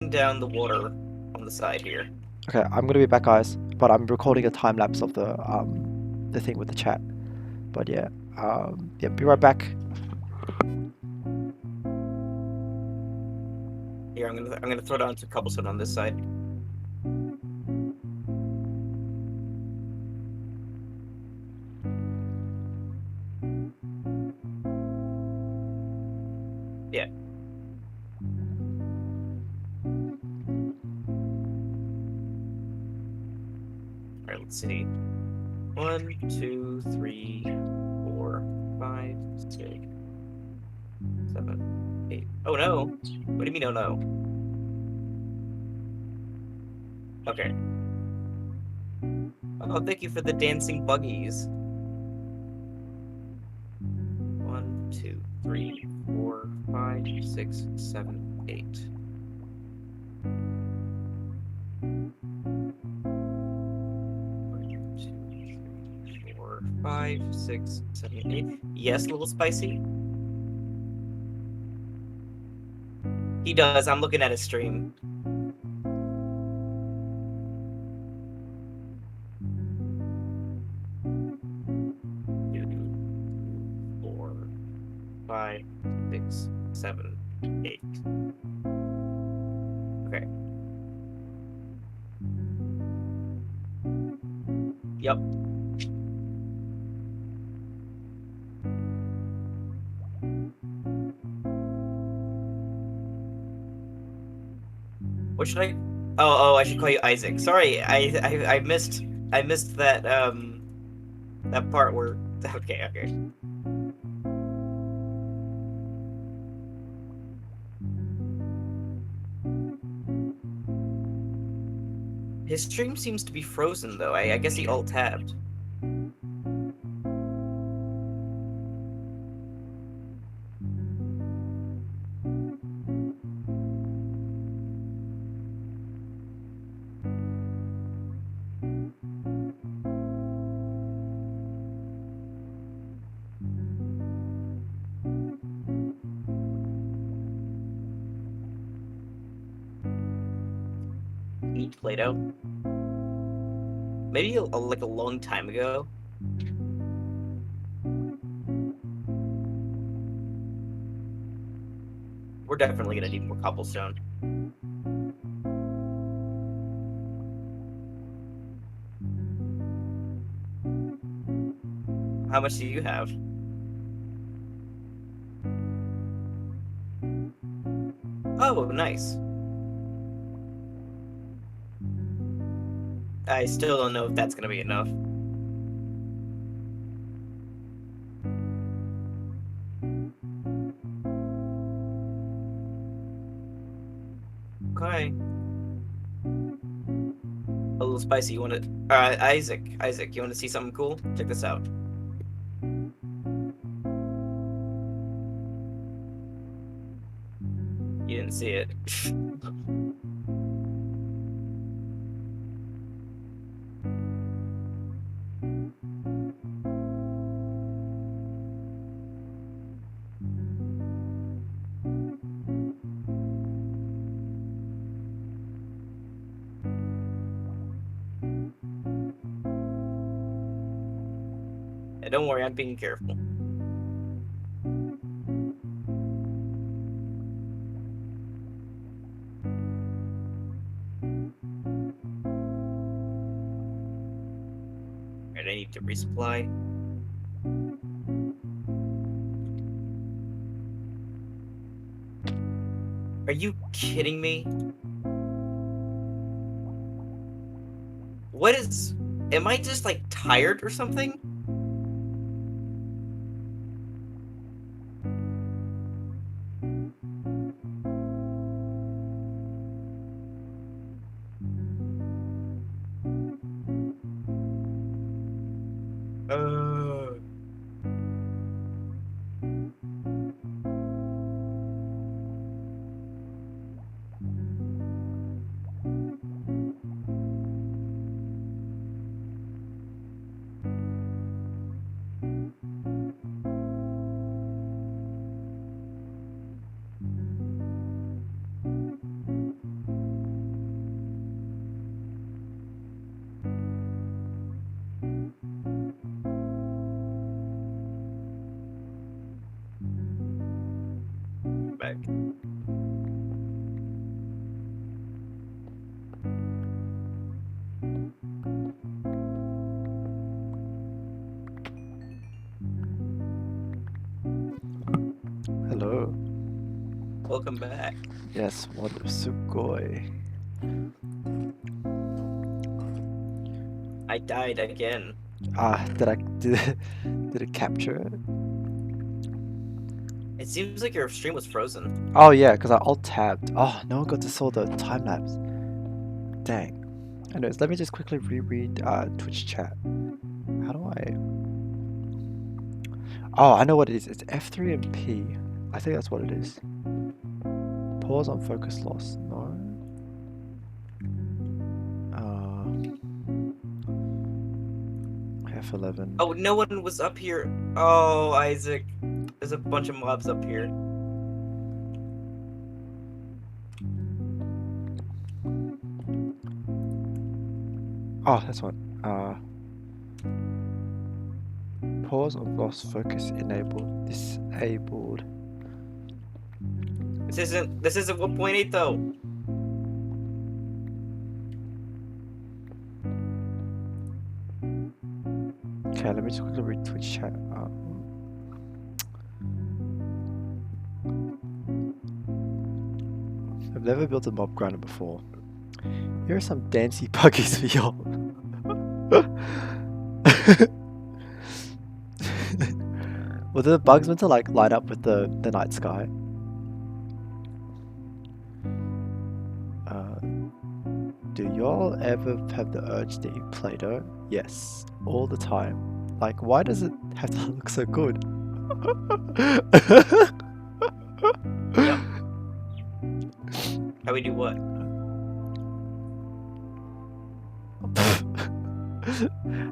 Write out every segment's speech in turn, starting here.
taking down the water on the side here. Okay, I'm gonna be back, guys. But I'm recording a time lapse of the thing with the chat. But yeah, yeah, be right back. Here, I'm gonna throw down some cobblestone on this side. Yeah. All right, let's see. 1, 2, 3, 4, 5, 6, 7, 8. Oh no! What do you mean, oh no? Okay. Oh, thank you for the dancing buggies. 1, 2, 3, 4, 5, 6, 7, 8. 4, 5, 6, 7, 8. Yes, a little spicy. He does. I'm looking at his stream. Two, 4, 5, 6, 7, 8. Okay. Yep. What should I? Oh, I should call you Isaac. Sorry, I missed that part where. Okay. His stream seems to be frozen though. I guess he alt tabbed. Eat Play-Doh. Maybe like a long time ago. We're definitely gonna need more cobblestone. How much do you have? Oh, nice. I still don't know if that's gonna be enough. Okay. A little spicy. You want to? Isaac, you want to see something cool? Check this out. You didn't see it. Yeah, don't worry, I'm being careful. Alright, I need to resupply. Are you kidding me? What is... Am I just, like, tired or something? Uh... Hello. Welcome back. Yes, wonder sugoi. I died again. Did it capture it? It seems like your stream was frozen. Oh yeah, because I alt tabbed. Oh, no one got to saw the time lapse. Dang. Anyways, let me just quickly reread Twitch chat. How do I? Oh, I know what it is. It's F3 and P. I think that's what it is. Pause on focus loss. No. F11. Oh, no one was up here. Oh, Isaac. There's a bunch of mobs up here. Oh, that's one. Pause on lost focus enabled. Disabled. This isn't 1.8 though. Okay, let me just quickly read Twitch chat. I've never built a mob grinder before. Here are some dancy buggies for y'all. Were the bugs meant to like light up with the night sky? Do y'all ever have the urge to eat Play-Doh? Yes, all the time. Like, why does it have to look so good? Yep. How we do what?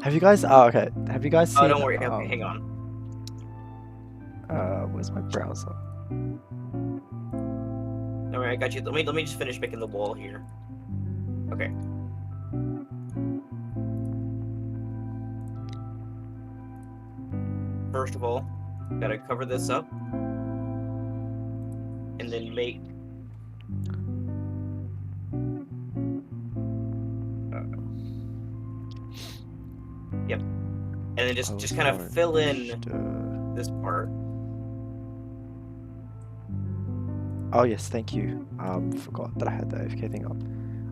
Have you guys? Oh, okay. Have you guys seen? Oh, don't worry. Okay, hang on. Where's my browser? Don't worry, I got you. Let me just finish making the wall here. Okay. First of all, gotta cover this up, and then make. Yep. And then just kind of fill in this part. Oh yes, thank you. Forgot that I had the AFK thing up.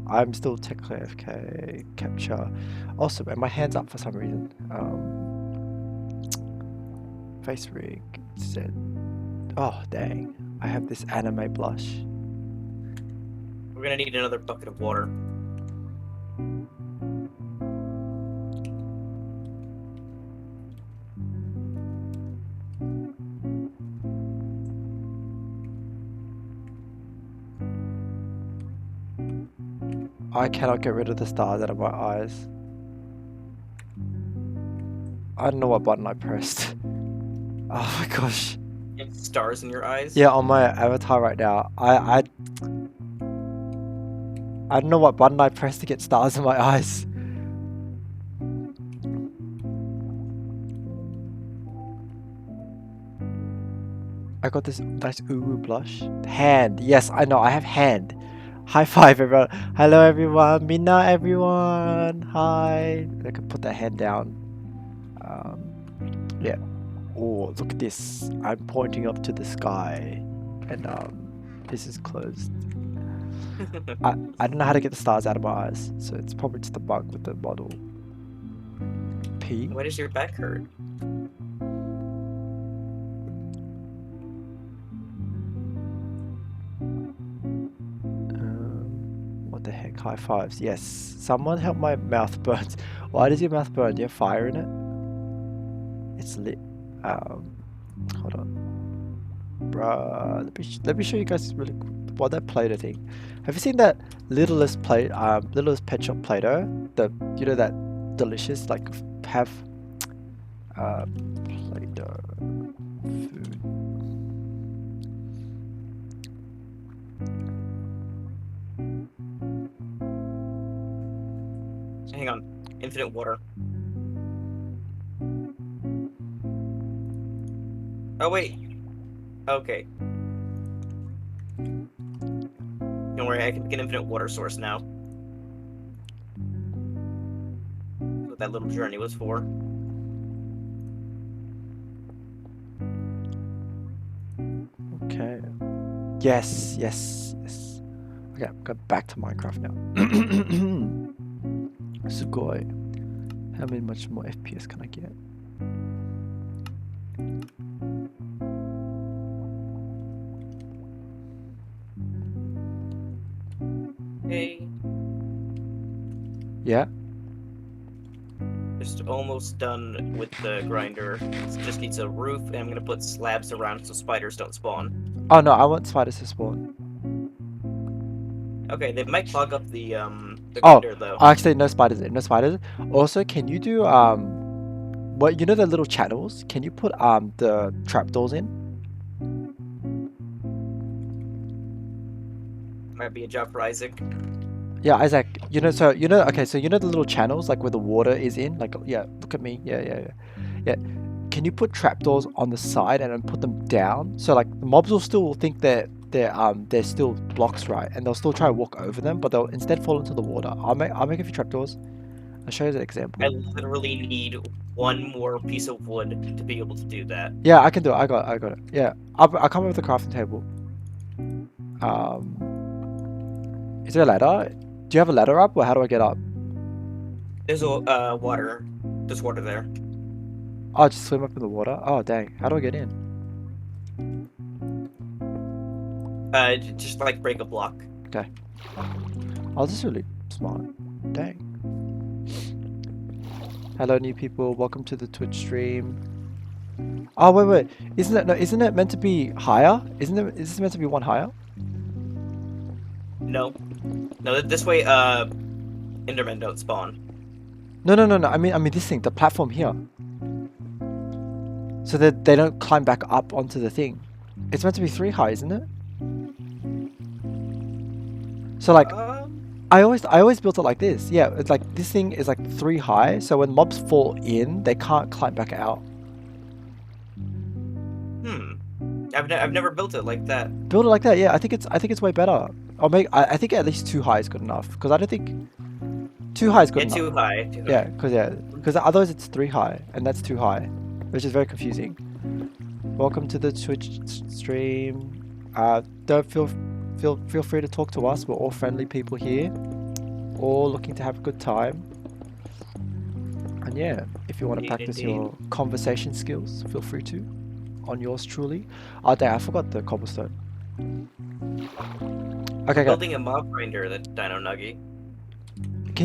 I'm still technically AFK capture. Also, and my hand's up for some reason. Face rig said, oh dang, I have this anime blush. We're gonna need another bucket of water. I cannot get rid of the stars out of my eyes. I don't know what button I pressed. Oh my gosh. You have stars in your eyes? Yeah, on my avatar right now. I don't know what button I pressed to get stars in my eyes. I got this nice uwu blush. Hand. Yes, I know. I have hand. High five, everyone. Hello, everyone. Mina, everyone. Hi. I can put that hand down. Yeah. Oh, look at this. I'm pointing up to the sky. And, this is closed. I don't know how to get the stars out of my eyes. So it's probably just a bug with the model. P. Why does your back hurt? What the heck? High fives. Yes. Someone help my mouth burns. Why does your mouth burn? Do you have fire in it? It's lit. Hold on. Bruh. Let me show you guys really what that Play-Doh thing. Have you seen that littlest pet shop Play-Doh? You know that delicious like have Play-Doh food. Hang on. Infinite water. Oh, wait. Okay. Don't worry, I can make an infinite water source now. That's what that little journey was for. Okay. Yes, yes, yes. Okay, go back to Minecraft now. Sugoi. How many much more FPS can I get? Okay, Yeah. just almost done with the grinder. It just needs a roof, and I'm gonna put slabs around so spiders don't spawn. Oh no, I want spiders to spawn. Okay, they might clog up the Oh, grinder though. actually, no spiders there. No spiders. Also, can you do what you know the little channels? Can you put the trapdoors in? Might be a job for Isaac. Yeah, Isaac. You know, so you know. Okay, so you know the little channels like where the water is in. Like, yeah, look at me. Yeah, yeah, yeah. Yeah. Can you put trapdoors on the side and then put them down? So like the mobs will still think that they're still blocks, right? And they'll still try to walk over them, but they'll instead fall into the water. I'll make a few trapdoors. I'll show you the I example. literally need one more piece of wood to be able to do that. Yeah, I can do it. I got it. Yeah, I'll come up with a crafting table. Is there a ladder? Do you have a ladder up, or how do I get up? There's a water. There's water there. Oh, just swim up in the water. Oh, dang. How do I get in? Just like break a block. Okay. Oh, this is really smart. Dang. Hello, new people. Welcome to the Twitch stream. Oh, wait. Isn't it meant to be higher? Is this meant to be one higher? No, no. This way, Endermen don't spawn. No. I mean this thing, the platform here. So that they don't climb back up onto the thing. It's meant to be 3 high, isn't it? So like, I always built it like this. Yeah, it's like this thing is like 3 high. So when mobs fall in, they can't climb back out. I've never built it like that. Build it like that. Yeah, I think it's way better. I think at least 2 high is good enough because I don't think 2 high is good Yeah, enough. too high. Too Yeah, high. because otherwise it's 3 high and that's 2 high, which is very confusing. Welcome to the Twitch stream. Don't feel free to talk to us. We're all friendly people here, all looking to have a good time. And yeah, if you want to practice your conversation skills, feel free to. On yours truly. Oh dang, I forgot the cobblestone. Okay, go. Building a mob grinder, that Dino Nuggy.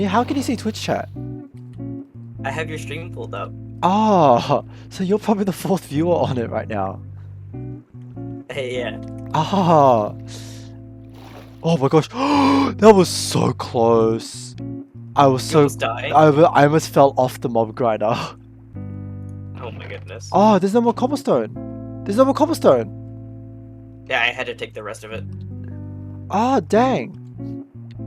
How can you see Twitch chat? I have your stream pulled up. Oh, so you're probably the 4th viewer on it right now. Hey, yeah. Ah. Oh my gosh. That was so close. I was You so almost died. I almost fell off the mob grinder. Oh my goodness. Oh, there's no more cobblestone. There's no more cobblestone. Yeah, I had to take the rest of it. Ah, dang.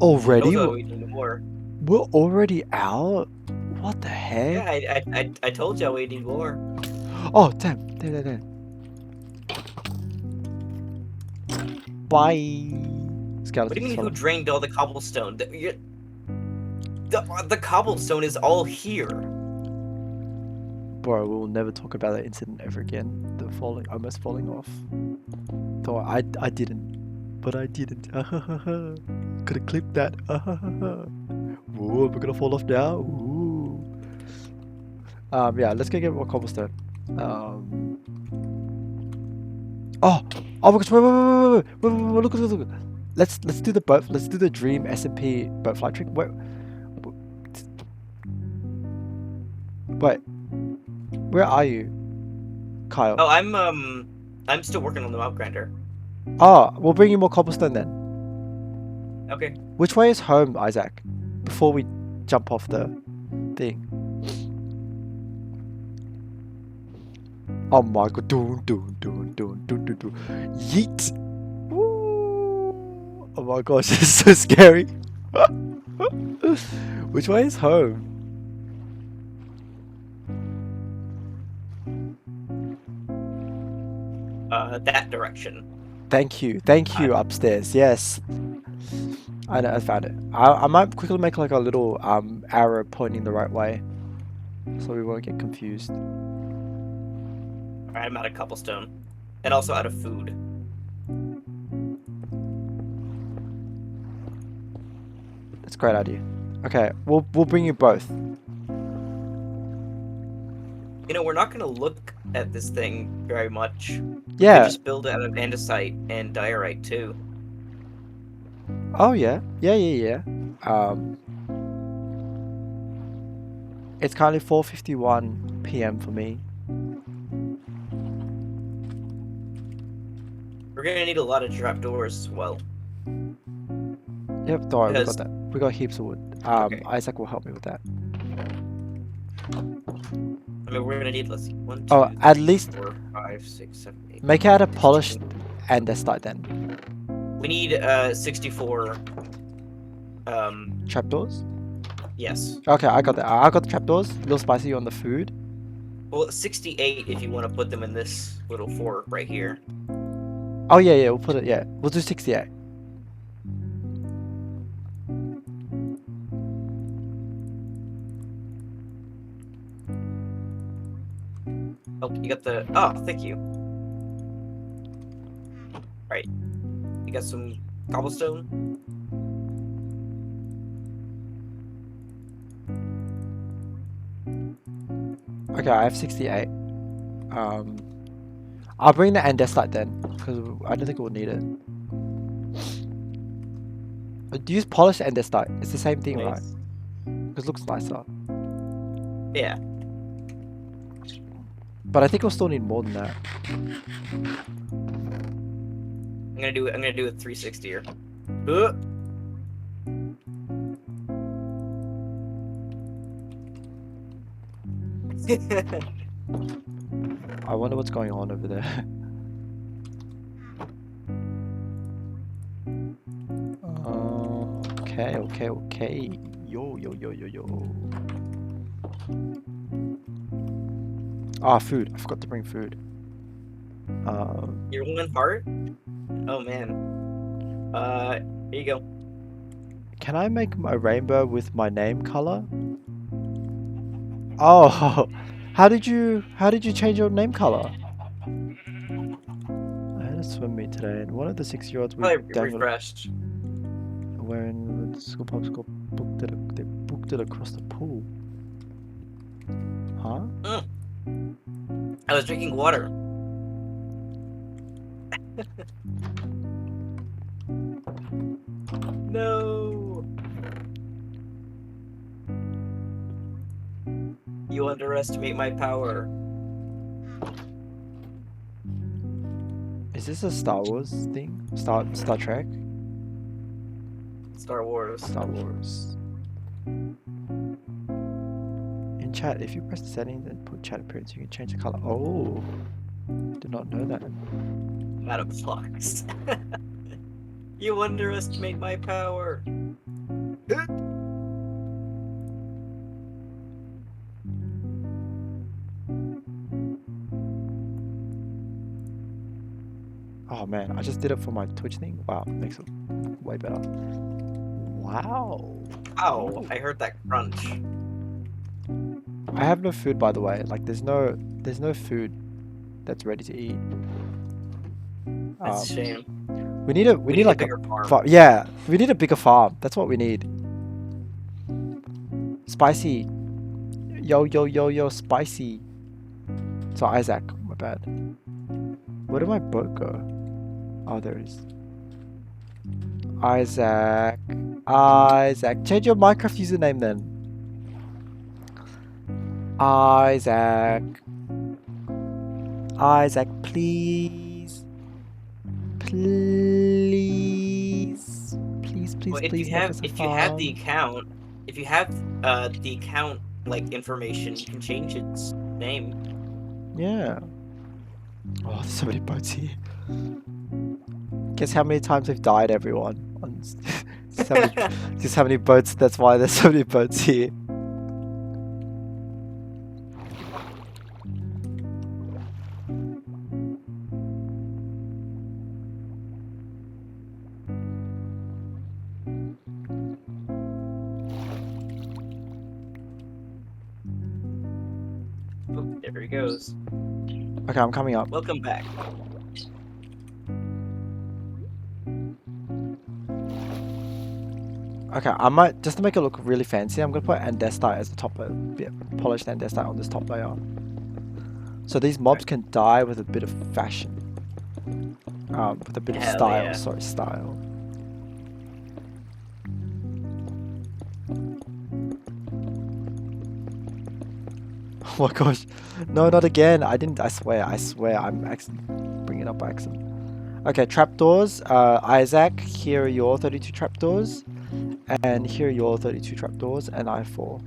Already? Also, we need more. We're already out? What the heck? Yeah, I told you we need more. Oh, damn. Damn. Bye. What do you mean who drained all the cobblestone? The cobblestone is all here. Bro, we'll never talk about that incident ever again. The almost falling off. Though I didn't. But I didn't. Could have clipped that. Whoa, we're gonna fall off now. Ooh. Yeah, let's go get more cobblestone. Oh my gosh! Wait! Look! Let's do the boat. Let's do the dream SMP boat fly trick. Wait. Where are you, Kyle? Oh, I'm still working on the mob grinder. Oh, we'll bring you more cobblestone then. Okay. Which way is home, Isaac? Before we jump off the thing. Oh my god! Doon. Yeet! Woo! Oh my gosh, this is so scary. Which way is home? That direction. Thank you, upstairs. Yes. I know, I found it. I might quickly make like a little arrow pointing the right way, so we won't get confused. Alright, I'm out of cobblestone. And also out of food. That's a great idea. Okay, we'll bring you both. You know, we're not gonna look at this thing very much. We could Yeah. just build it out of andesite and diorite too. Oh yeah. Yeah. It's currently 4:51 p.m. for me. We're gonna need a lot of trapdoors as well. Yep, don't worry, we got Because that. We got heaps of wood. okay. Isaac will help me with that. I mean we're gonna need, let's see, one, Oh, two, at three, least 4, 5, 6, 7, 8, make it out of 16. polished andesite then. We need 64 Trapdoors? yes. Okay, I got that. I got the trapdoors. A little spicy on the food. Well, 68 if you want to put them in this little fort right here. Oh yeah, we'll put it. Yeah, we'll do 68. Oh, you got the oh, thank you. Right. You got some cobblestone? Okay, I have 68. I'll bring the andesite then, because I don't think we'll need it. Use polished andesite. It's the same thing, right? Nice. Because it looks nicer. Yeah. But I think we'll still need more than that. I'm gonna do a 360 here. I wonder what's going on over there. Okay. Yo. Ah, food. I forgot to bring food. Your one heart? Oh man. Here you go. Can I make a rainbow with my name color? Oh, how did you change your name color? I had a swim meet today, and one of the 6-year-olds we Probably dangled refreshed. wearing the school popsicle they booked it across the pool. Huh? I was drinking water. No. You underestimate my power. Is this a Star Wars thing? Star Trek? Star Wars. Star Wars. In chat, if you press the settings and put chat appearance, you can change the color. Oh, did not know that. Madam Fox. You underestimate my power. Oh man, I just did it for my Twitch thing. Wow, makes it way better. Wow. Ow, I heard that crunch. I have no food, by the way. Like, there's no food that's ready to eat. That's a shame. We need need a like bigger farm. yeah, we need a bigger farm. That's what we need. Spicy. Yo, spicy. So Isaac, my bad. Where did my boat go? Oh, there it is. Isaac. Change your Minecraft username then. Isaac, please. Please Well, if you make have us a if you have the farm. account, if you have the account like information, you can change its name. Yeah. Oh, there's so many boats here. Guess how many times we've died, everyone? Just how many boats, that's why there's so many boats here. There he goes. Okay, I'm coming up. Welcome back. Okay, I might, just to make it look really fancy, I'm gonna put andesite as the top layer. Yeah, polished andesite on this top layer. So these mobs can die with a bit of fashion. With a bit of Hell style, yeah. sorry, style. Oh my gosh. No, not again. I didn't, I swear, I'm bringing it up by accident. Okay, trapdoors. Isaac, here are your 32 trapdoors. And here are your 32 trapdoors, and I4.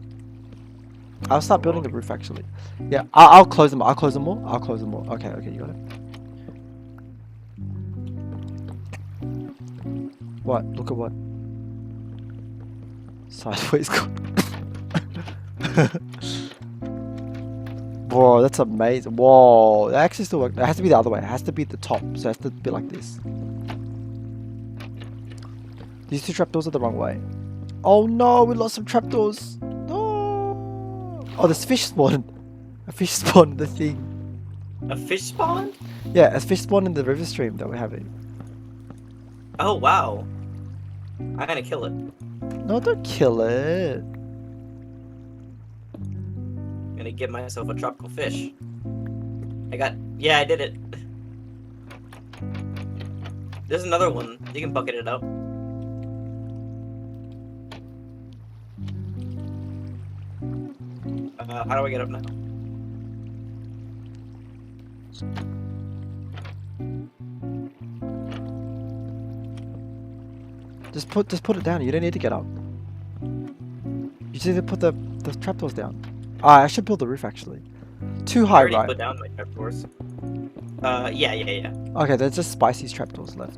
I'll start building the roof actually. Yeah, I'll close them. I'll close them all. I'll close them all. Okay, okay, you got it. What? Look at what? Sideways. Bro, that's amazing. Whoa, that actually still works. It has to be the other way. It has to be the top, so it has to be like this. These two trapdoors are the wrong way. Oh no, we lost some trapdoors. No. Oh, there's fish spawn. A fish spawn in the thing. A fish spawn? Yeah, a fish spawn in the river stream that we're having. Oh wow. I'm gonna kill it. No, don't kill it. I'm gonna give myself a tropical fish. Yeah, I did it. There's another one. You can bucket it up. How do I get up now? Just put it down. You don't need to get up. You just need to put the trapdoors down. Ah, I should build the roof actually. Too I high, already right? put down my trapdoors. Yeah. Okay, there's just Spicy's trapdoors left.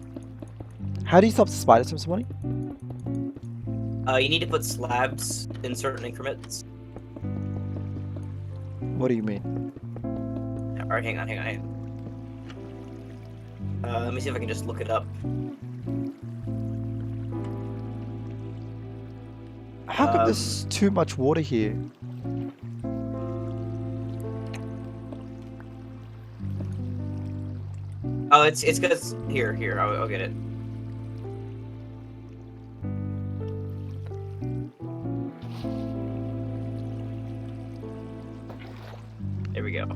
How do you stop the spiders from spawning? You need to put slabs in certain increments. What do you mean? Alright, hang on. Let me see if I can just look it up. How come there's too much water here? Oh, it's because here, I'll get it. There we go.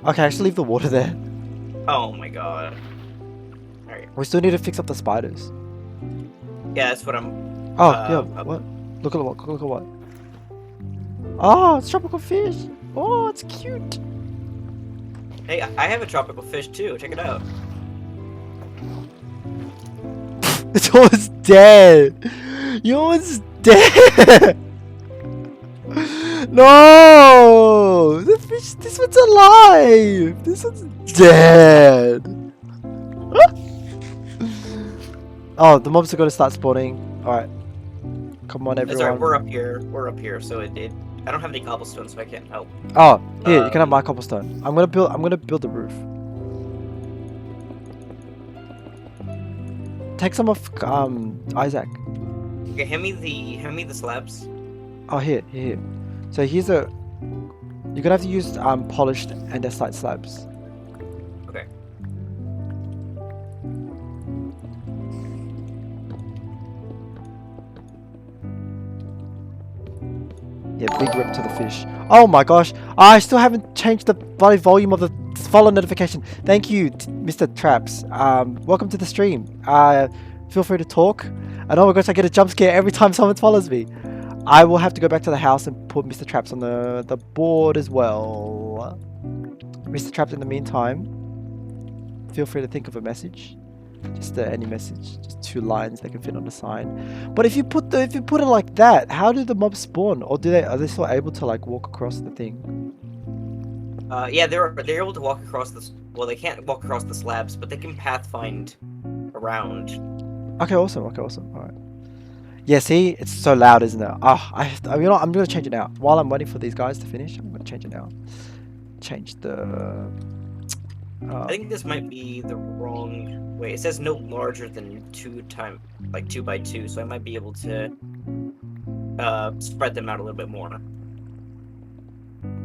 Okay, I should leave the water there. Oh my god. Alright. We still need to fix up the spiders. Yeah, that's what I'm. Oh, yeah. What? Look at what? Look at what? Oh, it's tropical fish. Oh, it's cute. Hey, I have a tropical fish too. Check it out. It's almost dead. You're almost dead. No, the fish. This one's alive. This one's dead. Oh, the mobs are gonna start spawning. All right, come on, everyone. Sorry, we're up here. We're up here, so it. I don't have any cobblestone, so I can't help. Oh, here you can have my cobblestone. I'm gonna build the roof. Take some of Isaac. Okay, hand me the slabs. Oh, here. So here's a. You're gonna have to use polished andesite slabs. Okay. Yeah, big rip to the fish. Oh my gosh, I still haven't changed the bloody volume of the follow notification. Thank you, Mr. Traps. Welcome to the stream. Feel free to talk. And oh my gosh, I get a jump scare every time someone follows me. I will have to go back to the house and put Mr. Traps on the board as well. Mr. Traps, in the meantime, feel free to think of a message. Just any message, just 2 lines that can fit on a sign. But if you put it like that, how do the mobs spawn? Or are they still able to like walk across the thing? Yeah, they're able to walk across the. Well, they can't walk across the slabs, but they can pathfind around. Okay, awesome. All right. Yeah, see, it's so loud, isn't it? You know, I'm gonna change it now. While I'm waiting for these guys to finish, I'm gonna change it now. Change the. I think this might be the wrong way. It says no larger than 2 by 2, so I might be able to spread them out a little bit more.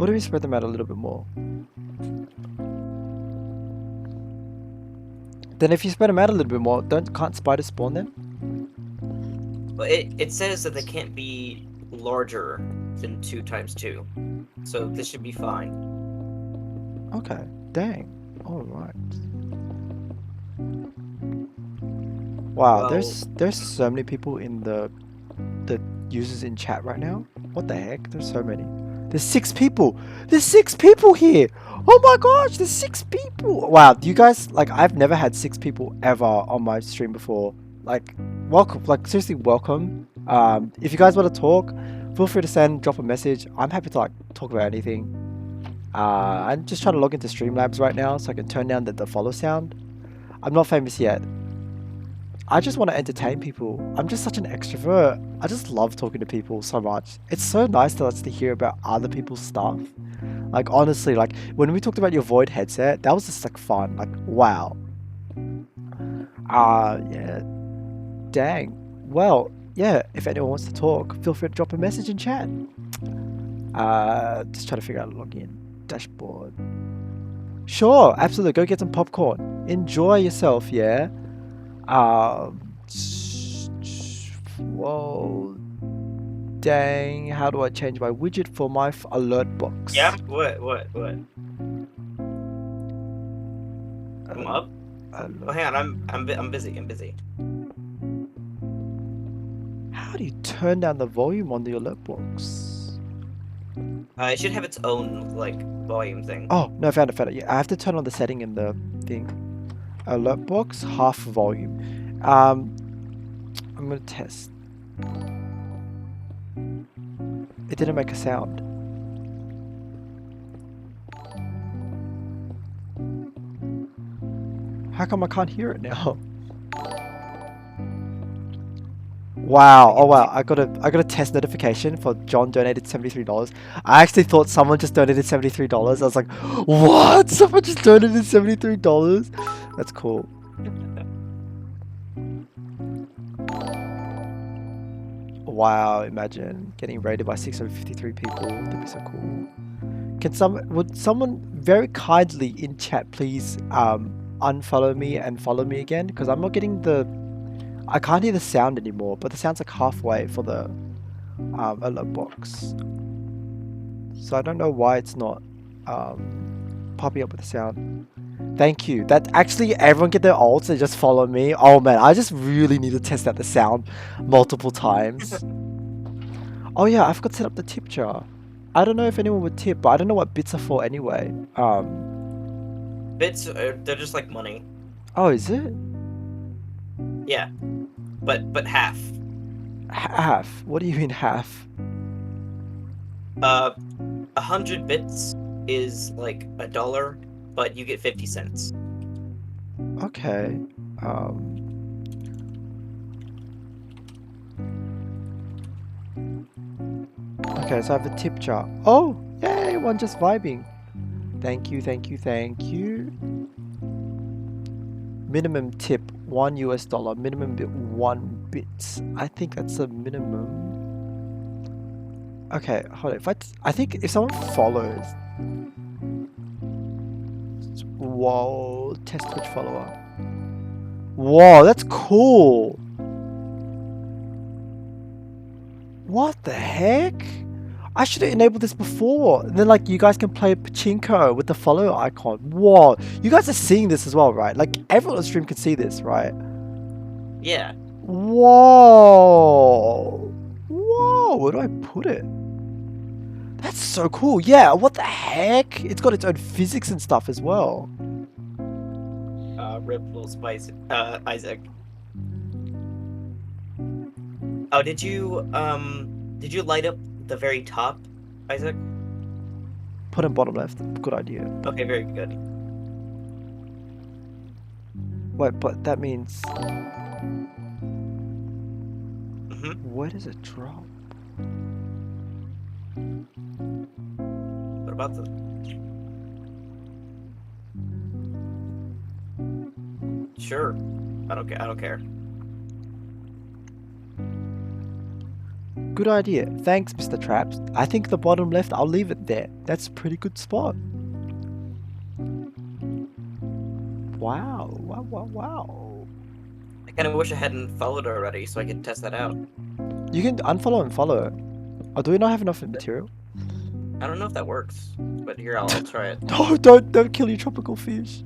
What if we spread them out a little bit more? Then if you spread them out a little bit more, can't spiders spawn then? But it says that they can't be larger than 2 times 2. So this should be fine. Okay. Dang. Alright. Wow, Well, there's so many people in the users in chat right now. What the heck? There's so many. There's 6 people. There's 6 people here. Oh my gosh, there's 6 people. Wow, you guys, like, I've never had 6 people ever on my stream before. Like, welcome. Like, seriously, welcome. If you guys want to talk, feel free to drop a message. I'm happy to like talk about anything. I'm just trying to log into Streamlabs right now so I can turn down the follow sound. I'm not famous yet. I just want to entertain people. I'm just such an extrovert. I just love talking to people so much. It's so nice to hear about other people's stuff. Like, honestly, like, when we talked about your Void headset, that was just, like, fun. Like, wow. Yeah. Dang. Well, yeah, if anyone wants to talk, feel free to drop a message in chat. Just trying to figure out how to log in. Dashboard. Sure, absolutely. Go get some popcorn. Enjoy yourself, yeah? Whoa. Dang, how do I change my widget for my alert box? yeah. What? Come up. Oh, hang on. I'm busy. How do you turn down the volume on the alert box? It should have its own like volume thing. Oh, no, I found it. Yeah, I have to turn on the setting in the thing. Alert box, half volume. I'm gonna test. It didn't make a sound. How come I can't hear it now? Wow! Oh wow! I got a test notification for John donated $73. I actually thought someone just donated $73. I was like, what? Someone just donated $73? That's cool. Wow! Imagine getting raided by 653 people. That'd be so cool. Would someone very kindly in chat please unfollow me and follow me again? Because I'm not getting I can't hear the sound anymore, but the sound's like halfway for the alert box. So I don't know why it's not popping up with the sound. Thank you. That actually everyone get their ults and just follow me. Oh man, I just really need to test out the sound multiple times. Oh yeah, I forgot to set up the tip jar. I don't know if anyone would tip, but I don't know what bits are for anyway. Bits, they're just like money. Oh, is it? Yeah, but half. Half? What do you mean half? 100 bits is like $1, but you get 50 cents. Okay. Okay, so I have a tip jar. Oh, yay, one just vibing. Thank you. Minimum tip, $1. Minimum bit, 1 bit. I think that's a minimum. Okay, hold on. I think if someone follows. Whoa, test Twitch follower. Whoa, that's cool. What the heck? I should have enabled this before. And then like you guys can play pachinko with the follow icon. Whoa, you guys are seeing this as well, right? Like everyone on the stream can see this, right? Yeah. Whoa. Whoa, where do I put it? That's so cool. Yeah, what the heck? It's got its own physics and stuff as well. Rip little spice, Isaac. Oh, did you light up the very top, Isaac? Put in bottom left. Good idea. Okay, very good. Wait, but that means... Mm-hmm. Where does it drop? What about the... Sure. I don't care. good idea. Thanks, Mr. Traps. I think the bottom left, I'll leave it there. That's a pretty good spot. Wow, wow, wow, wow. I kind of wish I hadn't followed already so I could test that out. You can unfollow and follow. Oh, do we not have enough material? I don't know if that works, but here, I'll try it. No, don't kill your tropical fish.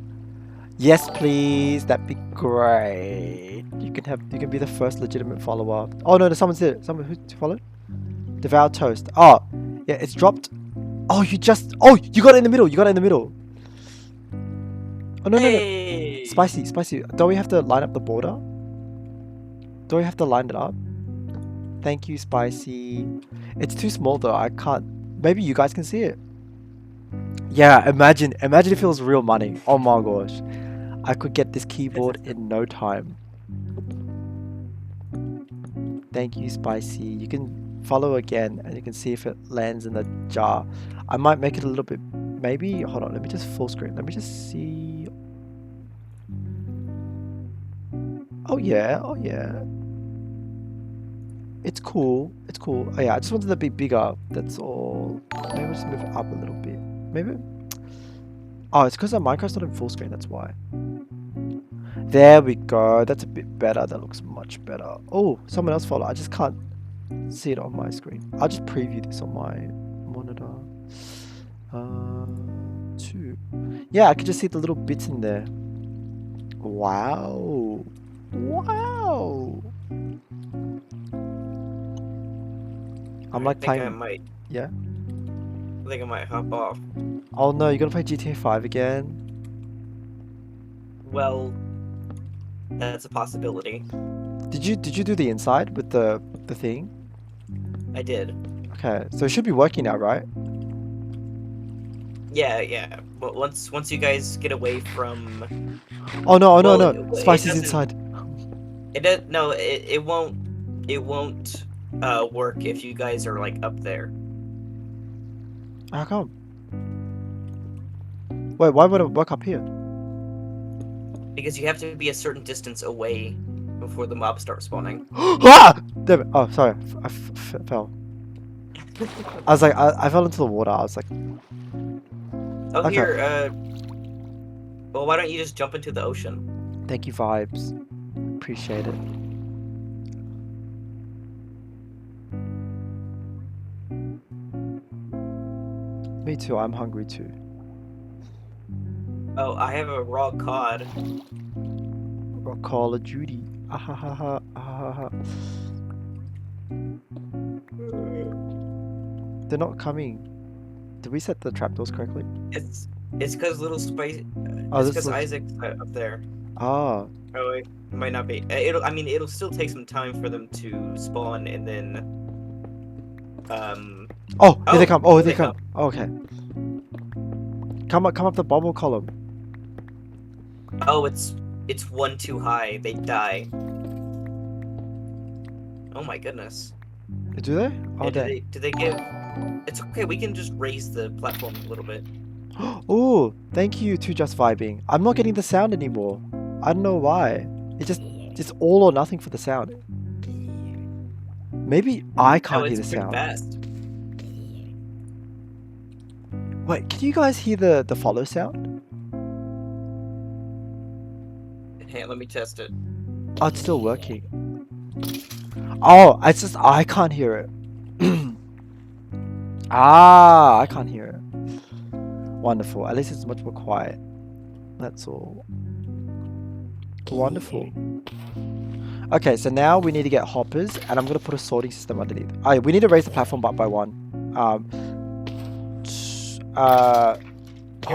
Yes, please. That'd be great. You can be the first legitimate follower. Oh no, someone's there. Someone who followed? Devour toast. Oh, yeah, it's dropped. Oh, you got it in the middle. You got it in the middle. Oh no, no, no. Hey! Spicy. Don't we have to line up the border? Do we have to line it up? Thank you, Spicy. It's too small though. I can't. Maybe you guys can see it. Yeah, imagine if it was real money. Oh my gosh. I could get this keyboard in no time. Thank you, Spicy. You can follow again and you can see if it lands in the jar. I might make it a little bit, maybe, hold on, let me just full screen. Let me just see. Oh yeah. It's cool. Oh yeah, I just wanted it to be bigger. That's all. Maybe just move it up a little bit. Maybe. Oh, it's because Minecraft's not in full screen, that's why. There we go. That's a bit better. That looks much better. Oh, someone else followed. I just can't see it on my screen. I'll just preview this on my monitor. 2. Yeah, I can just see the little bits in there. Wow. I'm like I think playing. Yeah. I think I might hop off. Oh no, you're gonna play GTA 5 again? Well, that's a possibility. Did you do the inside with the thing? I did. Okay, so it should be working now, right? Yeah. But once you guys get away from, Oh no, well, Spicy's inside. it won't work if you guys are like up there. How come? Wait, why would it work up here? Because you have to be a certain distance away before the mobs start spawning. Ah! Damn it. Oh, sorry. I fell. I was like, I fell into the water. I was like, Oh, okay. here, well, why don't you just jump into the ocean? Thank you, Vibes. Appreciate it. Me too, I'm hungry too. Oh, I have a raw cod. Or Call of Duty. Ahahaha, ahahaha. They're not coming. Did we set the trapdoors correctly? It's because little spice. Oh, It's this because looks... Isaac's up there. Ah. Oh, it might not be. It'll still take some time for them to spawn, and then. Oh, here they come. Oh, here they they come. Oh, okay. Come up the bubble column. Oh, it's one too high. They die. Oh my goodness. Do they? Oh, Do they give? It's okay. We can just raise the platform a little bit. Oh, thank you to Just Vibing. I'm not getting the sound anymore. I don't know why. It's all or nothing for the sound. Maybe I can't hear the sound. Fast. Wait, can you guys hear the follow sound? Hey, let me test it. Oh, it's still working. Oh, it's just I can't hear it. Ah, I can't hear it. Wonderful. At least it's much more quiet. That's all. Wonderful. Okay, so now we need to get hoppers, and I'm gonna put a sorting system underneath. Oh, yeah, we need to raise the platform up by 1. Hold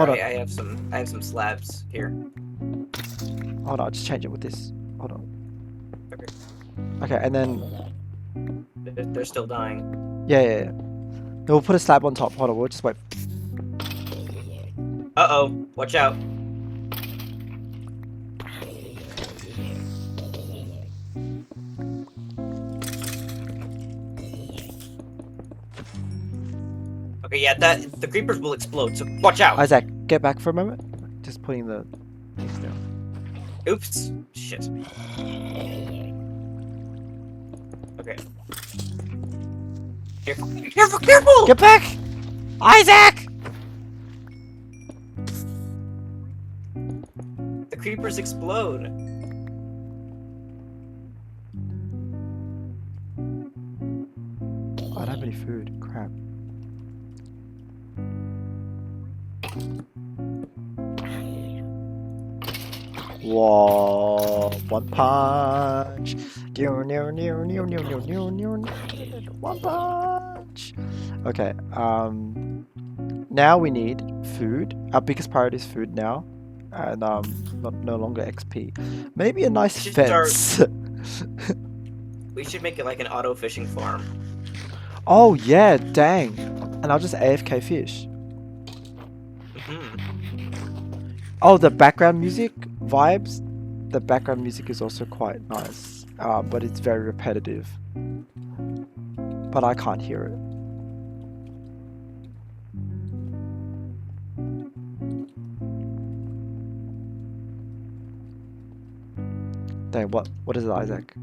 on. I have some slabs here. Hold on, I'll just change it with this. Hold on. Okay. Okay, and then They're still dying. yeah. Then we'll put a slab on top. Hold on, we'll just wait. Uh-oh, watch out. Okay, yeah, the creepers will explode, so watch out. Isaac, get back for a moment. Just putting the things down. Oops. Shit. Okay. Careful, careful, careful! Get back! Isaac! The creepers explode. I don't have any food. Crap. Whoa! One punch. One punch. Okay. Now we need food. Our biggest priority is food now, and no longer XP. Maybe a nice We should fence. We should make it like an auto fishing farm. Oh yeah, dang. And I'll just AFK fish. Oh, the background music vibes. The background music is also quite nice, but it's very repetitive. But I can't hear it. Dang, what is it, Isaac?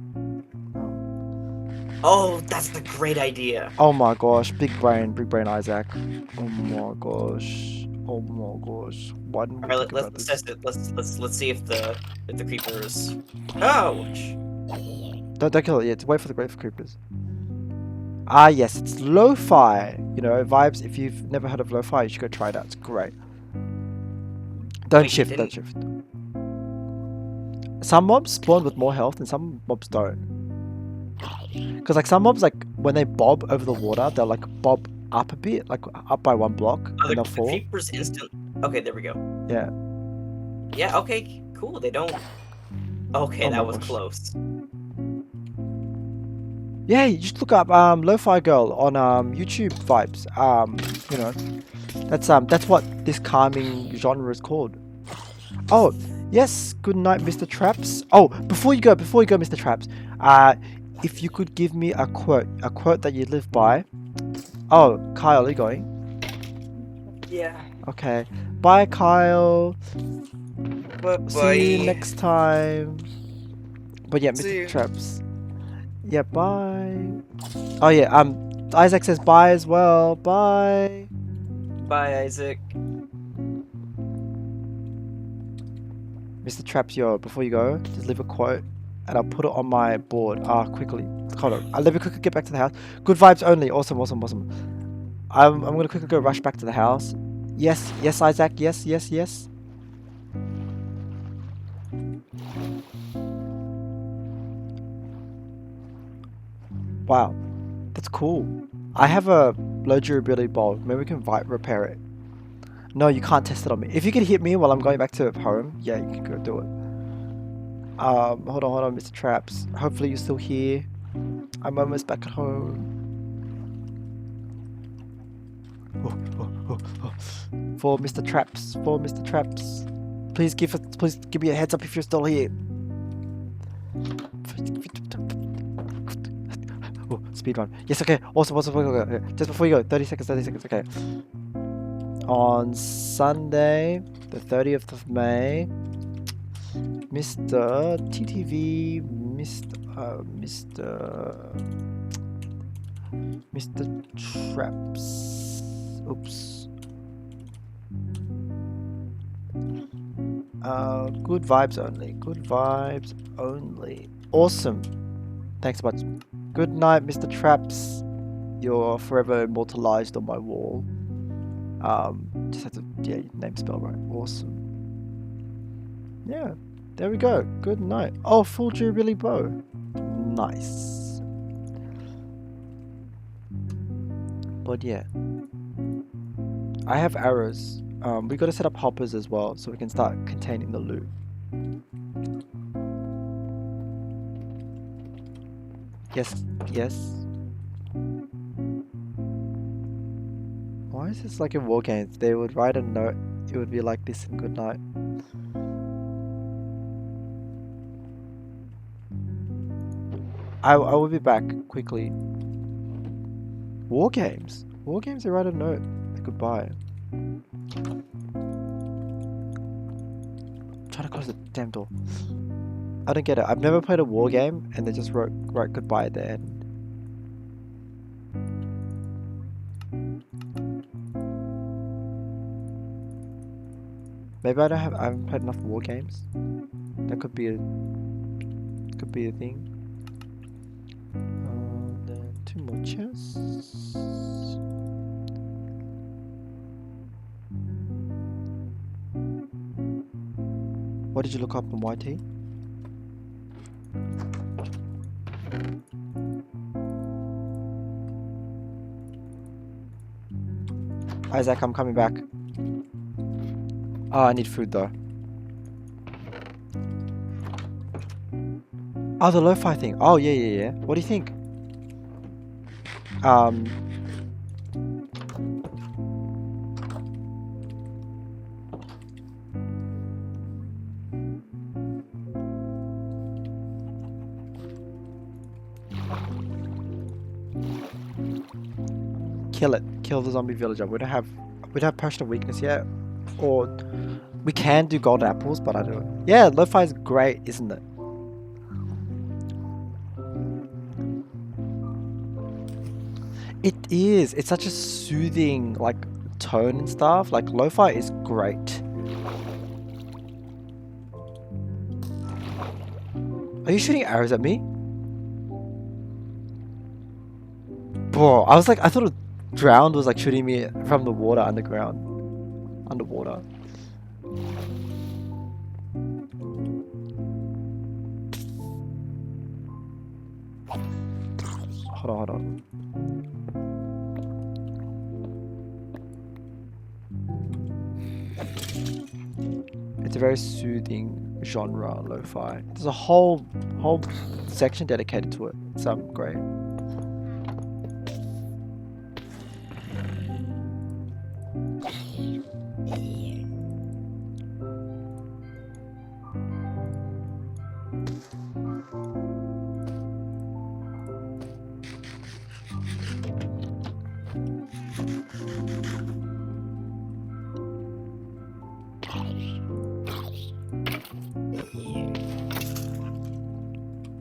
Oh, that's a great idea. Oh my gosh, big brain Isaac. Oh my gosh. Oh my gosh. Why didn't we All right, think about let's this? test it. Let's see if the creepers. Ouch! Don't kill it yet. Wait for the great creepers. Ah yes, it's lo-fi. You know, vibes. If you've never heard of lo-fi, you should go try it out. It's great. Don't Wait, shift. Don't shift. Some mobs spawn with more health, and some mobs don't. Because like some mobs, like when they bob over the water, they'll like bob up a bit, like up by one block, Oh, and they'll the fall. creepers instant. Okay, there we go. Yeah. Yeah. Okay. Cool. They don't. Okay, Oh my that was gosh. close. Yeah, you just look up Lo-Fi Girl on YouTube vibes. You know, that's what this calming genre is called. Oh, yes. Good night, Mr. Traps. Oh, before you go, Mr. Traps. If you could give me a quote that you live by. Oh, Kyle, are you going? Yeah. Okay. Bye, Kyle. But See you next time. But yeah, See Mr. you. Traps. Yeah, bye. Oh yeah, Isaac says bye as well. Bye. Bye, Isaac. Mr. Traps, yo, before you go, just leave a quote and I'll put it on my board. Quickly. Hold on. I'll let me quickly get back to the house. Good vibes only. Awesome. I'm gonna quickly go rush back to the house. Yes, Isaac. Yes. Wow, that's cool. I have a low durability bulb. Maybe we can repair it. No, you can't test it on me. If you could hit me while I'm going back to home, yeah, you can go do it. Hold on, Mr. Traps. Hopefully you're still here. I'm almost back at home. For Mr. Traps. Please give me a heads up if you're still here. Oh, speed run. Yes, okay. Awesome. Okay. Just before you go, 30 seconds, okay. On Sunday, the 30th of May, Mr. TTV, Mr. Traps. Oops. Good vibes only. Awesome. Thanks so much. Good night, Mr. Traps. You're forever immortalized on my wall. Just have to, yeah, name spell right. Awesome. Yeah, there we go. Good night. Oh, full durability bow. Nice. But yeah, I have arrows. We got to set up hoppers as well, so we can start containing the loot. Yes. Why is this like in war games? They would write a note. It would be like this in good night. I will be back quickly. War games. They write a note. Goodbye. Try to close the damn door. I don't get it. I've never played a war game and they just write goodbye at the end. Maybe I haven't played enough war games. That could be a thing. Then 2 more chests. What did you look up on YT? Isaac, I'm coming back. Oh, I need food though. Oh, the lo-fi thing. Oh, yeah. What do you think? Kill it. Kill the zombie villager. We don't have potion of weakness yet. Or we can do gold apples, but I don't. Yeah, lo-fi is great, isn't it? It is. It's such a soothing like tone and stuff. Like lo-fi is great. Are you shooting arrows at me? Bro, I was like, I thought a drowned was like shooting me from the water underground. Underwater. Hold on. It's a very soothing genre, lo-fi. There's a whole section dedicated to it. It's great.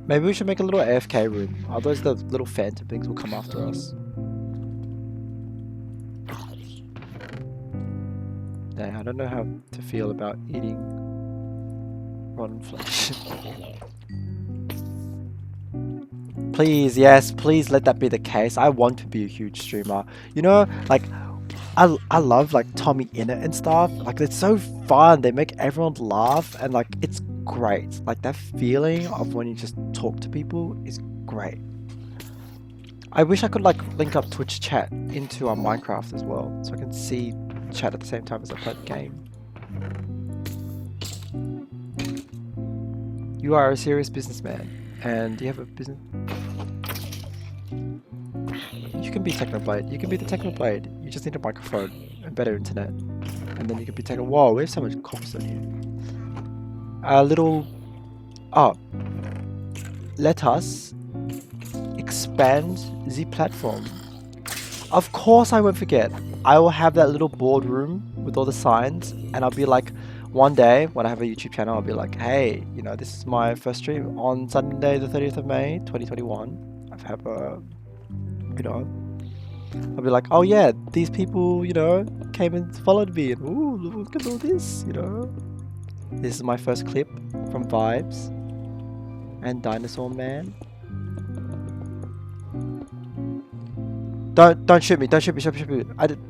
Maybe we should make a little AFK room. Otherwise the little phantom things will come after us. Dang, I don't know how to feel about eating rotten flesh. Please, yes, please let that be the case. I want to be a huge streamer. You know, like, I love like Tommy Innit and stuff. Like, it's so fun. They make everyone laugh and like, it's great. Like, that feeling of when you just talk to people is great. I wish I could like link up Twitch chat into Minecraft as well, so I can see chat at the same time as I play the game. You are a serious businessman, and you have a business. You can be Technoblade. You can be the Technoblade. You just need a microphone and better internet, and then you can be Techno. Whoa, we have so much cobblestone here. A little. Oh, let us expand the platform. Of course, I won't forget. I will have that little boardroom with all the signs, and I'll be like, one day when I have a YouTube channel, I'll be like, hey, you know, this is my first stream on Sunday, the 30th of May, 2021. I have a, you know, I'll be like, oh yeah, these people, you know, came and followed me, and ooh, look at all this, you know. This is my first clip from Vibes and Dinosaur Man. Don't shoot me, shoot me.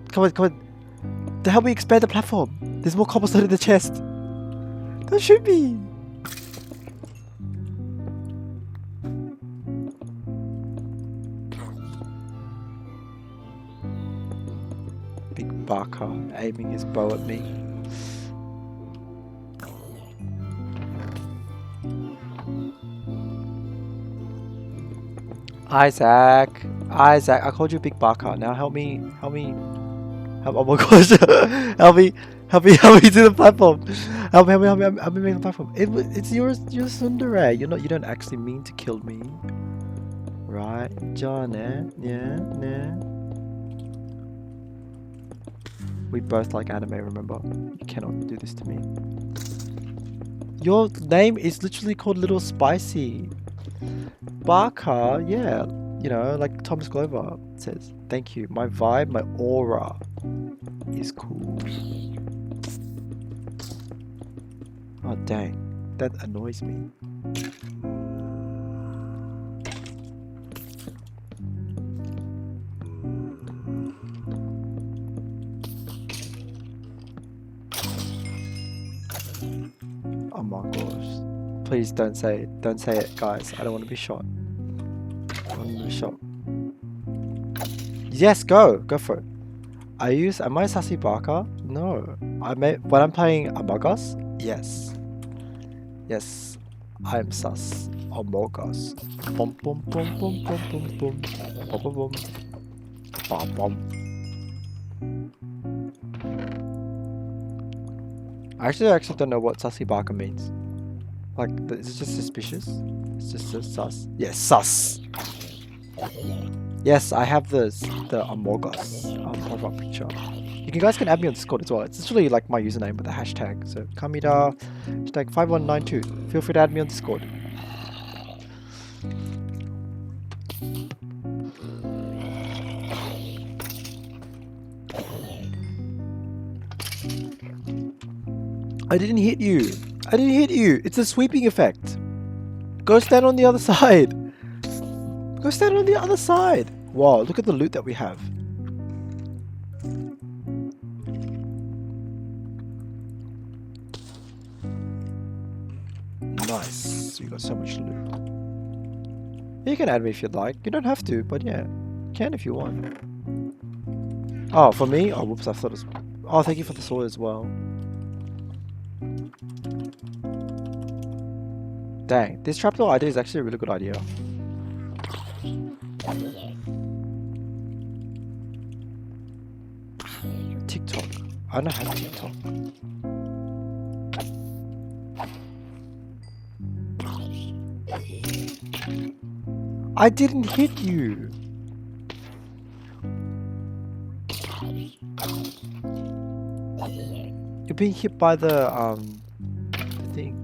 Come on. To help me expand the platform. There's more cobblestone in the chest. Don't shoot me. Big Barker aiming his bow at me. Isaac, I called you Big Barker. Now help me. Oh my gosh, help me to the platform. Help me make the platform. It's you're Sundere. You don't actually mean to kill me, right, John? Yeah. We both like anime. Remember, you cannot do this to me. Your name is literally called Little Spicy. Barker, yeah, you know, like Thomas Glover says. Thank you. My vibe, my aura is cool. Oh dang, that annoys me. Oh my gosh. Please don't say it. Don't say it, guys. I don't want to be shot. I don't want to be shot. Yes, go. Go for it. Am I Sassy Barker? No. When I'm playing Among Us? Yes. Yes. I'm sus. Among Us. Bum bum bum bum bum bum bum. Bum bum bum. Bum bum. I actually don't know what Sassy Barker means. Like, is it just suspicious? It's just sus. Yes, sus. Yes, I have the Among Us profile picture. You guys can add me on Discord as well. It's literally like my username with a hashtag. So Kamida hashtag 5192. Feel free to add me on Discord. I didn't hit you. I didn't hit you. It's a sweeping effect. Go stand on the other side. Go stand on the other side. Wow, look at the loot that we have. Nice. We got so much loot. You can add me if you'd like. You don't have to, but yeah. You can if you want. Oh, for me? Oh, whoops, I thought it was... Oh, thank you for the sword as well. Dang, this trapdoor idea is actually a really good idea. TikTok. I don't have TikTok. I didn't hit you. You're being hit by the thing.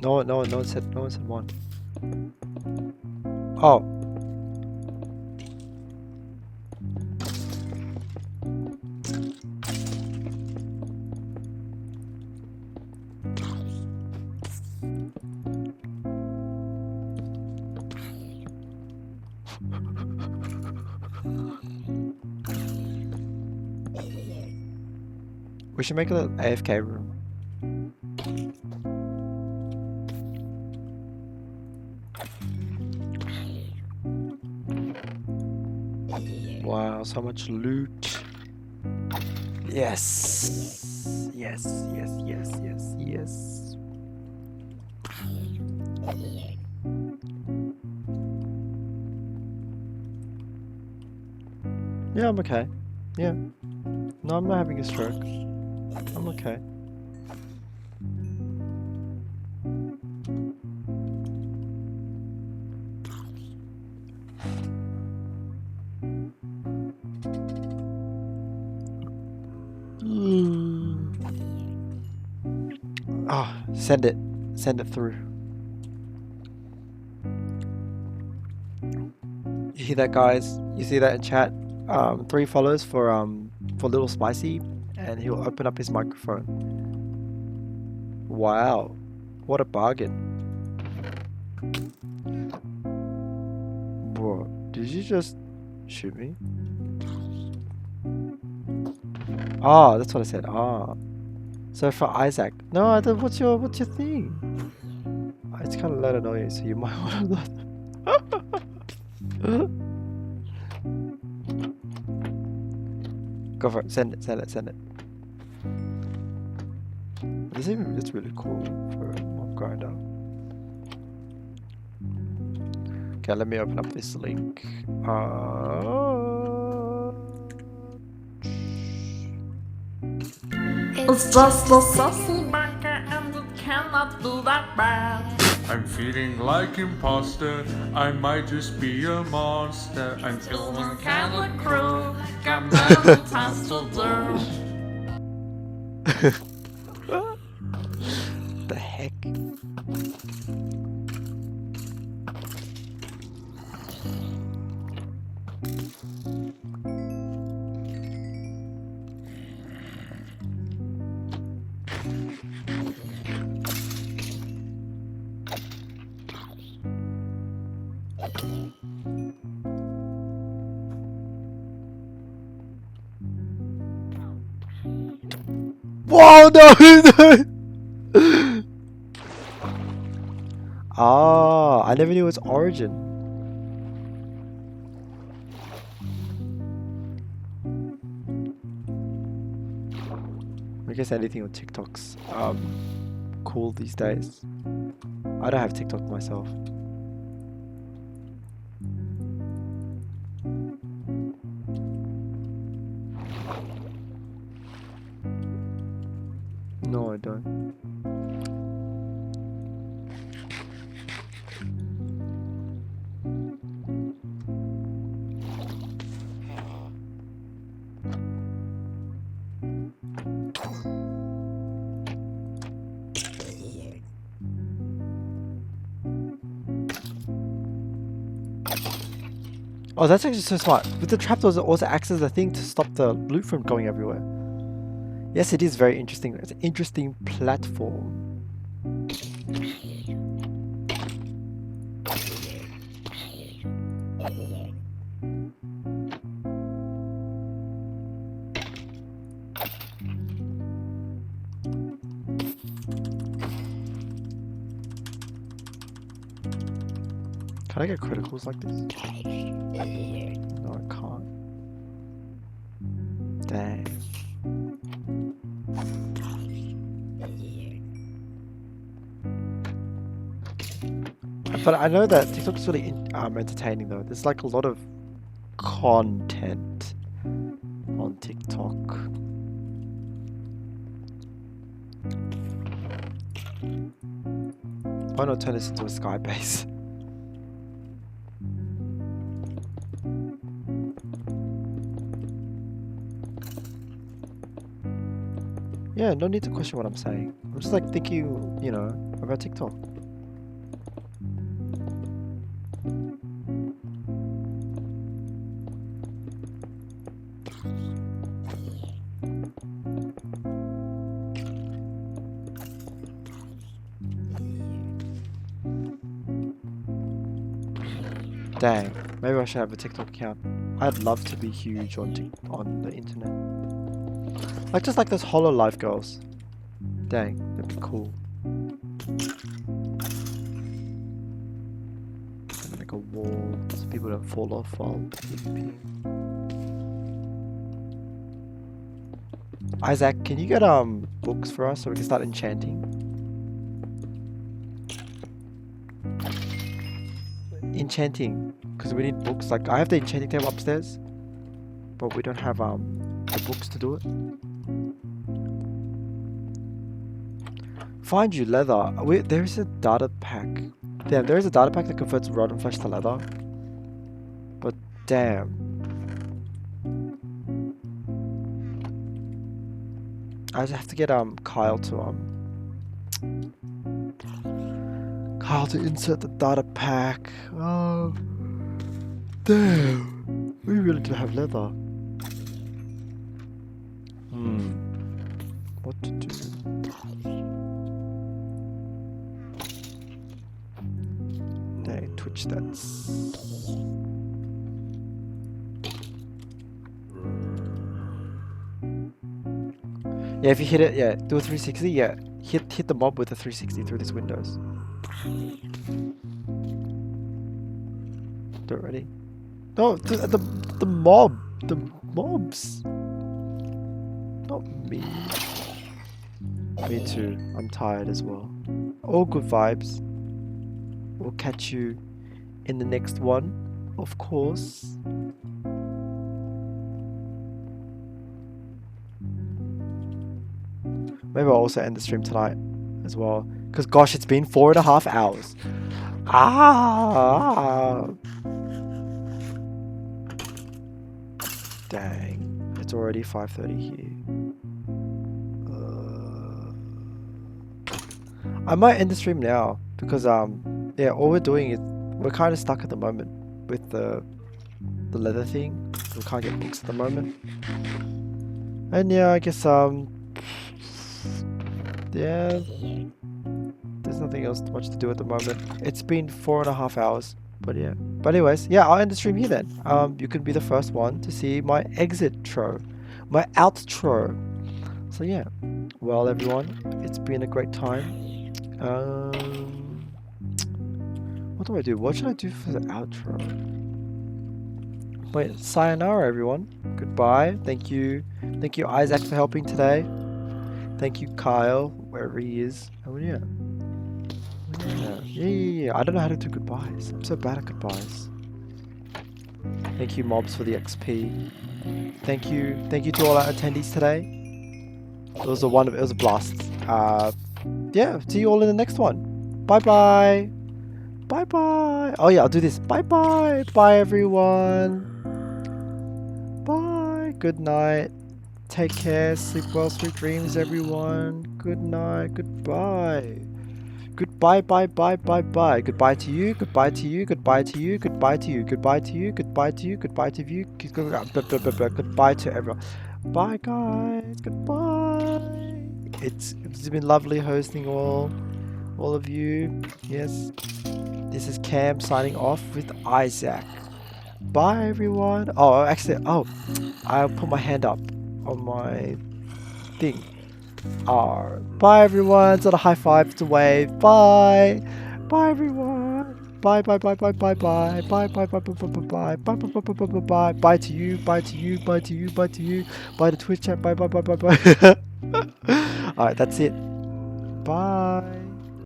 No one said one. Oh. We should make an AFK room. Wow, so much loot. Yes. Yes. Yeah, I'm okay. Yeah. No, I'm not having a stroke. I'm okay. Oh, send it through. You hear that, guys? You see that in chat? 3 follows for Little Spicy, and he'll open up his microphone. Wow, what a bargain! Bro, did you just shoot me? Ah, that's what I said. Ah, so for Isaac. No, I thought, what's your thing? It's kind of loud and annoying, so you might want to. Go for it. Send it. It's really cool for a mob grinder. Okay, let me open up this link. It's just a sassy banker and it cannot do that bad. I'm feeling like imposter, I might just be a monster. I'm feeling kinda cruel, got many tasks to do. heck? Whoa, no, no! Ah, I never knew its origin. I guess anything on TikTok's cool these days. I don't have TikTok myself. No, I don't. Oh, that's actually so smart. With the trapdoors, it also acts as a thing to stop the loot from going everywhere. Yes, it is very interesting. It's an interesting platform. Can I get criticals like this? No, I can't. Dang. But I know that TikTok is really entertaining though. There's like a lot of content on TikTok. Why not turn this into a sky base? Yeah, no need to question what I'm saying. I'm just like thinking, you know, about TikTok. Dang, maybe I should have a TikTok account. I'd love to be huge on the internet. Like just like those HoloLive girls. Dang, that'd be cool. Make a wall so people don't fall off while PvPing. Isaac, can you get books for us so we can start enchanting? Enchanting, because we need books. Like I have the enchanting table upstairs, but we don't have the books to do it. Find you leather. There is a data pack. Damn, there is a data pack that converts rotten flesh to leather. But damn. I just have to get Kyle to insert the data pack. Oh damn. We really do have leather. What to do? Dang, Twitch stats. Yeah, if you hit it, yeah, do a 360, yeah. Hit the mob with a 360 through these windows. Do it ready? No, the mob. The mobs. Not me. Me too. I'm tired as well. All good vibes. We'll catch you in the next one, of course. Maybe I'll also end the stream tonight as well. Because gosh, it's been 4.5 hours. Dang. It's already 5:30 here. I might end the stream now because yeah, all we're doing is we're kind of stuck at the moment with the leather thing. We can't get books at the moment. And yeah, I guess yeah, there's nothing else much to do at the moment. It's been 4.5 hours, but yeah. But anyways, yeah, I'll end the stream here then. You can be the first one to see my exit-tro, my outro. So yeah, well everyone, it's been a great time. What do I do? What should I do for the outro? Wait, sayonara everyone. Goodbye. Thank you Isaac for helping today. Thank you Kyle, wherever he is. Oh yeah. Yeah. I don't know how to do goodbyes. I'm so bad at goodbyes. Thank you mobs for the XP. Thank you to all our attendees today. It was a blast. Yeah, see you all in the next one. Bye bye. Bye bye. Oh yeah, I'll do this. Bye bye. Bye everyone. Bye. Good night. Take care. Sleep well. Sweet dreams, everyone. Good night. Goodbye. Goodbye. Bye. Bye. Bye. Bye. Goodbye to you. Goodbye to you. Goodbye to you. Goodbye to you. Goodbye to you. Goodbye to you. Goodbye to you. Goodbye to everyone. Bye, guys. Goodbye. It's been lovely hosting all of you. Yes. This is Cam signing off with Isaac. Bye everyone. Oh, actually, I'll put my hand up on my thing. Bye everyone. It's not a high five, it's a wave. Bye. Bye everyone. Bye bye bye bye bye bye bye bye bye bye bye bye bye bye bye bye bye bye bye to you, bye to you, bye to you, bye to you, bye to Twitch chat, bye bye bye bye bye. Alright, that's it. Bye.